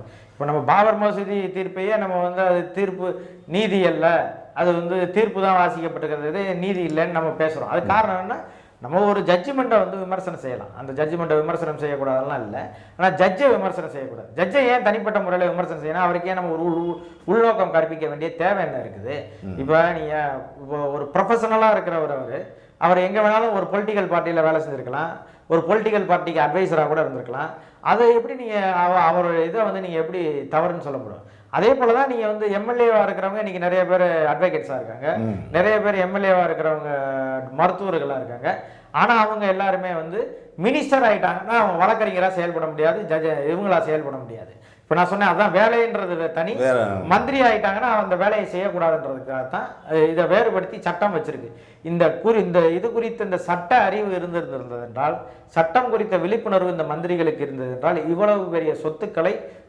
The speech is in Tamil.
சொல்லக்கூடாது. இப்போ நம்ம பாபர் மசூதி தீர்ப்பையே நம்ம வந்து அது தீர்ப்பு நீதி அல்ல, அது வந்து தீர்ப்பு தான் வாசிக்கப்பட்டிருக்கிறது, நீதி இல்லைன்னு நம்ம பேசுகிறோம். அது காரணம் என்ன, நம்ம ஒரு ஜட்ஜ்மெண்ட்டை வந்து விமர்சனம் செய்யலாம், அந்த ஜட்ஜ்மெண்ட்டை விமர்சனம் செய்யக்கூடாதெல்லாம் இல்லை. ஆனால் ஜட்ஜை விமர்சனம் செய்யக்கூடாது. ஜட்ஜை ஏன் தனிப்பட்ட முறையில் விமர்சனம் செய்யணும், அவருக்கே நம்ம ஒரு உள்நோக்கம் கற்பிக்க வேண்டிய தேவை என்ன இருக்குது? இப்போ நீங்கள் இப்போ ஒரு ப்ரொஃபஷனலாக இருக்கிறவர் அவர் எங்கே வேணாலும் ஒரு பொலிட்டிக்கல் பார்ட்டியில் வேலை செஞ்சுருக்கலாம், ஒரு பொலிட்டிக்கல் பார்ட்டிக்கு அட்வைசராக கூட இருந்திருக்கலாம். அதை எப்படி நீங்கள் அவரோட இதை வந்து நீங்கள் எப்படி தவறுன்னு சொல்ல முடியும்? அதே போல தான் நீங்கள் வந்து எம்எல்ஏவாக இருக்கிறவங்க இன்றைக்கி நிறைய பேர் அட்வொகேட்ஸாக இருக்காங்க, நிறைய பேர் எம்எல்ஏவாக இருக்கிறவங்க மருத்துவர்களாக இருக்காங்க. ஆனால் அவங்க எல்லாருமே வந்து மினிஸ்டர் ஆகிட்டாங்கன்னா அவங்க வழக்கறிஞராக செயல்பட முடியாது, இவங்களாக செயல்பட முடியாது. இப்போ நான் சொன்னேன் அதான் வேலைன்றது தனி. மந்திரி ஆகிட்டாங்கன்னா அந்த வேலையை செய்யக்கூடாதுன்றதுக்காக தான் இதை வேறுபடுத்தி சட்டம் வச்சிருக்கு. இந்த இது குறித்த இந்த சட்ட அறிவு இருந்திருந்தது என்றால், சட்டம் குறித்த விழிப்புணர்வு இந்த மந்திரிகளுக்கு இருந்தது என்றால், இவ்வளவு பெரிய சொத்துக்களை